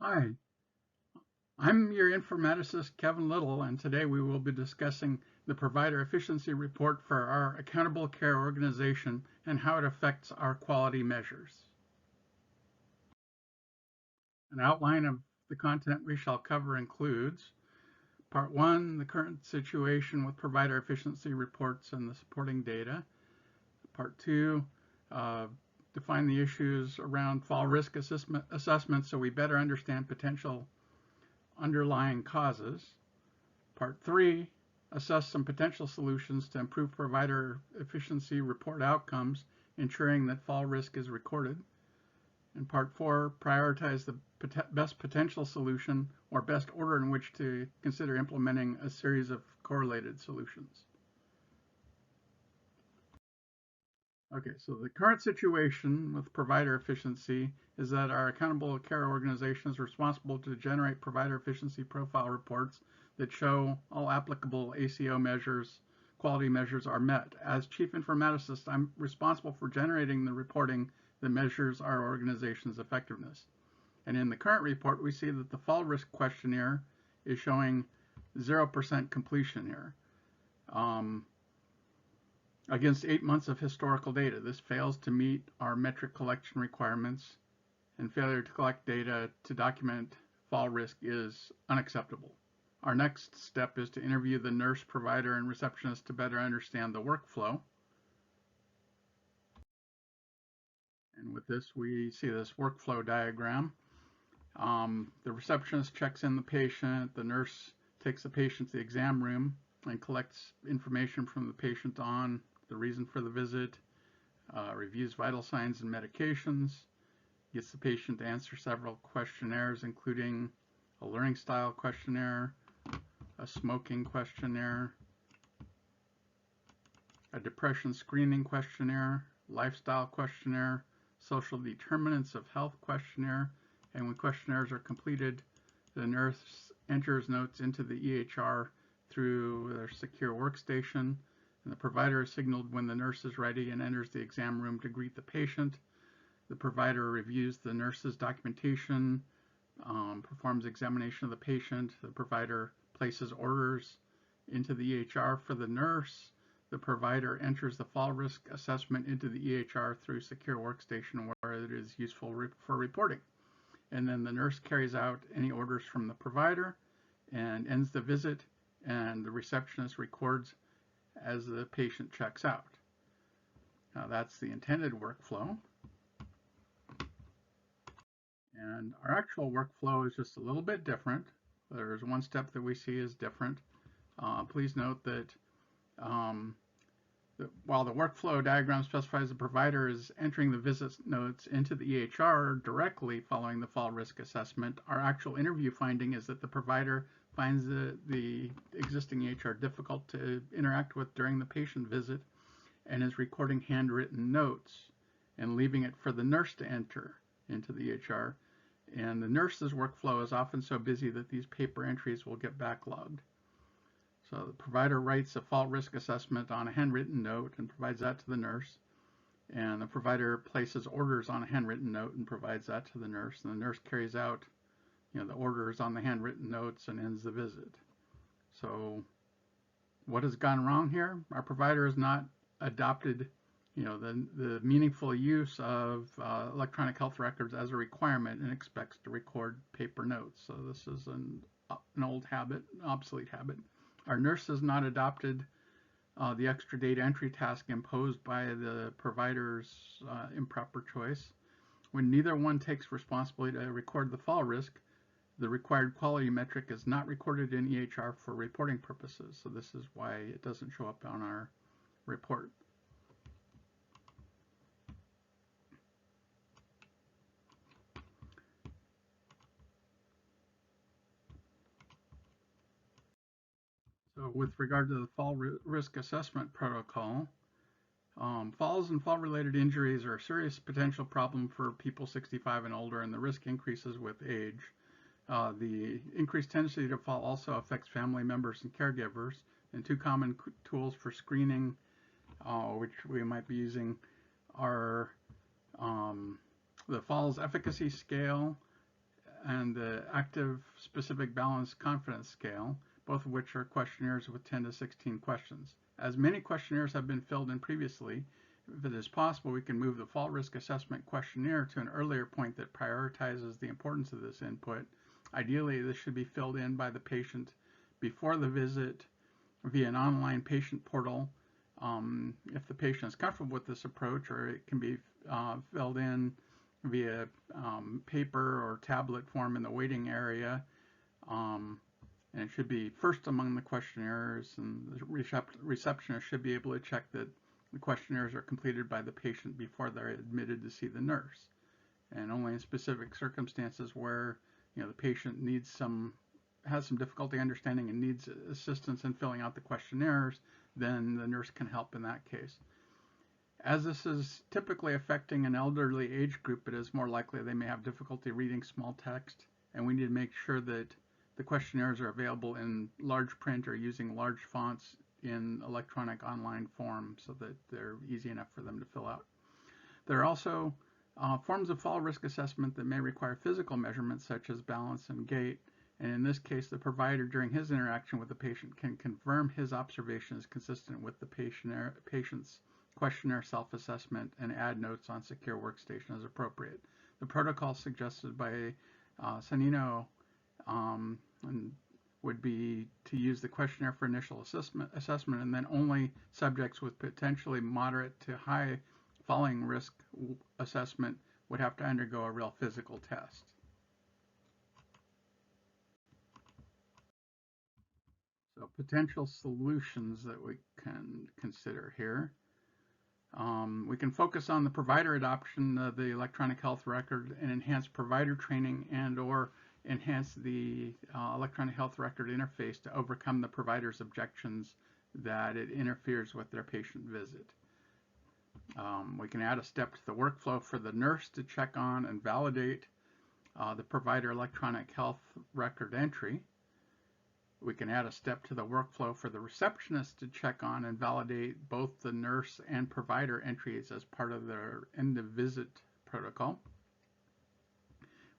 Hi, I'm your informaticist, Kevin Little, and today we will be discussing the Provider Efficiency Report for our Accountable Care organization and how it affects our quality measures. An outline of the content we shall cover includes Part 1, the current situation with provider efficiency reports and the supporting data. Part 2, define the issues around fall risk assessment so we better understand potential underlying causes. Part 3, assess some potential solutions to improve provider efficiency report outcomes, ensuring that fall risk is recorded. And Part 4, prioritize the best potential solution or best order in which to consider implementing a series of correlated solutions. Okay, so the current situation with provider efficiency is that our accountable care organization is responsible to generate provider efficiency profile reports that show all applicable ACO measures, quality measures are met. As Chief Informaticist, I'm responsible for generating the reporting that measures our organization's effectiveness. And in the current report, we see that the fall risk questionnaire is showing 0% completion here. Against 8 months of historical data. This fails to meet our metric collection requirements, and failure to collect data to document fall risk is unacceptable. Our next step is to interview the nurse, provider, and receptionist to better understand the workflow. And with this, we see this workflow diagram. The receptionist checks in the patient, the nurse takes the patient to the exam room and collects information from the patient on the reason for the visit, reviews vital signs and medications, gets the patient to answer several questionnaires, including a learning style questionnaire, a smoking questionnaire, a depression screening questionnaire, lifestyle questionnaire, social determinants of health questionnaire, and when questionnaires are completed, the nurse enters notes into the EHR through their secure workstation, and the provider is signaled when the nurse is ready and enters the exam room to greet the patient. The provider reviews the nurse's documentation, performs examination of the patient. The provider places orders into the EHR for the nurse. The provider enters the fall risk assessment into the EHR through secure workstation where it is useful for reporting. And then the nurse carries out any orders from the provider and ends the visit, and the receptionist records as the patient checks out. Now that's the intended workflow. And our actual workflow is just a little bit different. There's one step that we see is different. Please note that while the workflow diagram specifies the provider is entering the visit notes into the EHR directly following the fall risk assessment, our actual interview finding is that the provider finds the existing EHR difficult to interact with during the patient visit and is recording handwritten notes and leaving it for the nurse to enter into the EHR. And the nurse's workflow is often so busy that these paper entries will get backlogged. So the provider writes a fall risk assessment on a handwritten note and provides that to the nurse. And the provider places orders on a handwritten note and provides that to the nurse. And the nurse carries out the orders on the handwritten notes and ends the visit. So what has gone wrong here? Our provider has not adopted the meaningful use of electronic health records as a requirement and expects to record paper notes. So this is an old habit, an obsolete habit. Our nurse has not adopted the extra data entry task imposed by the provider's improper choice. When neither one takes responsibility to record the fall risk, the required quality metric is not recorded in EHR for reporting purposes. So this is why it doesn't show up on our report. So with regard to the fall risk assessment protocol, falls and fall-related injuries are a serious potential problem for people 65 and older, and the risk increases with age. The increased tendency to fall also affects family members and caregivers, and two common tools for screening, which we might be using, are the falls efficacy scale and the Active Specific Balance Confidence Scale, both of which are questionnaires with 10 to 16 questions. As many questionnaires have been filled in previously, if it is possible, we can move the fall risk assessment questionnaire to an earlier point that prioritizes the importance of this input. Ideally, this should be filled in by the patient before the visit via an online patient portal. If the patient is comfortable with this approach, or it can be filled in via paper or tablet form in the waiting area. And it should be first among the questionnaires, and the receptionist should be able to check that the questionnaires are completed by the patient before they're admitted to see the nurse. And only in specific circumstances where the patient has some difficulty understanding and needs assistance in filling out the questionnaires, then the nurse can help in that case. As this is typically affecting an elderly age group, it is more likely they may have difficulty reading small text, and we need to make sure that the questionnaires are available in large print or using large fonts in electronic online form so that they're easy enough for them to fill out. There are also forms of fall risk assessment that may require physical measurements such as balance and gait, and in this case, the provider during his interaction with the patient can confirm his observation is consistent with the patient's questionnaire self-assessment and add notes on secure workstation as appropriate. The protocol suggested by Sanino would be to use the questionnaire for initial assessment, and then only subjects with potentially moderate to high falling risk assessment would have to undergo a real physical test. So potential solutions that we can consider here. We can focus on the provider adoption of the electronic health record and enhance provider training and/or enhance the electronic health record interface to overcome the provider's objections that it interferes with their patient visit. We can add a step to the workflow for the nurse to check on and validate the provider electronic health record entry. We can add a step to the workflow for the receptionist to check on and validate both the nurse and provider entries as part of their end of visit protocol.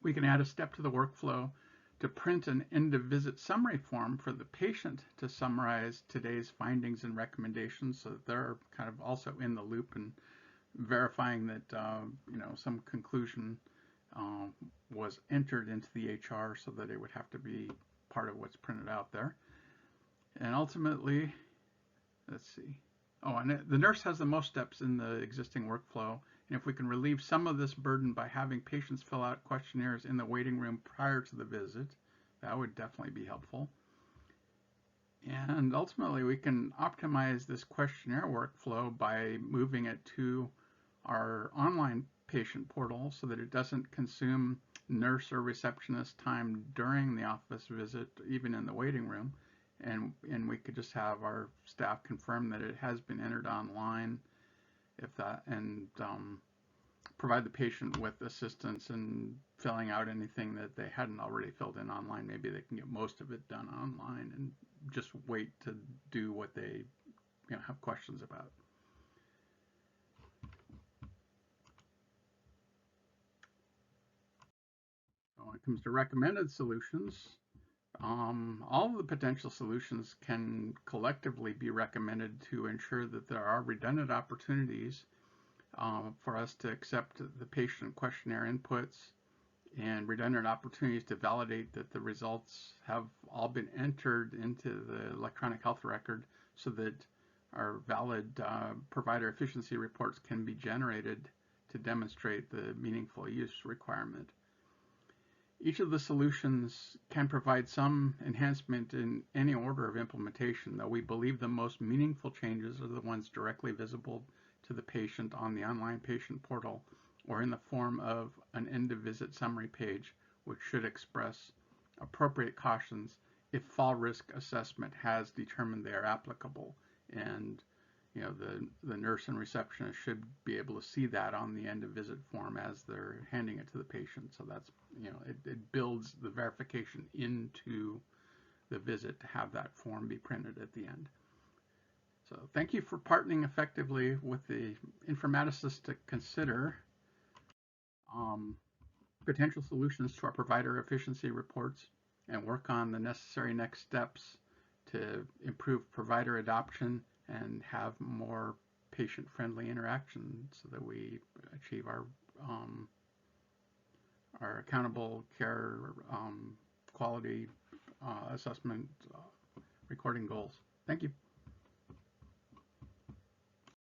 We can add a step to the workflow to print an end of visit summary form for the patient to summarize today's findings and recommendations so that they're kind of also in the loop and verifying that some conclusion was entered into the HR so that it would have to be part of what's printed out there. And ultimately, let's see. Oh, and the nurse has the most steps in the existing workflow. And if we can relieve some of this burden by having patients fill out questionnaires in the waiting room prior to the visit, that would definitely be helpful. And ultimately, we can optimize this questionnaire workflow by moving it to our online patient portal so that it doesn't consume nurse or receptionist time during the office visit, even in the waiting room, and we could just have our staff confirm that it has been entered online, and provide the patient with assistance in filling out anything that they hadn't already filled in online. Maybe they can get most of it done online and just wait to do what they have questions about. When it comes to recommended solutions, all of the potential solutions can collectively be recommended to ensure that there are redundant opportunities for us to accept the patient questionnaire inputs and redundant opportunities to validate that the results have all been entered into the electronic health record so that our valid provider efficiency reports can be generated to demonstrate the meaningful use requirement. Each of the solutions can provide some enhancement in any order of implementation, though we believe the most meaningful changes are the ones directly visible to the patient on the online patient portal or in the form of an end of visit summary page, which should express appropriate cautions if fall risk assessment has determined they are applicable. And the nurse and receptionist should be able to see that on the end of visit form as they're handing it to the patient. So that's, it builds the verification into the visit to have that form be printed at the end. So thank you for partnering effectively with the informaticists to consider potential solutions to our provider efficiency reports and work on the necessary next steps to improve provider adoption and have more patient-friendly interaction so that we achieve our accountable care quality assessment recording goals. Thank you.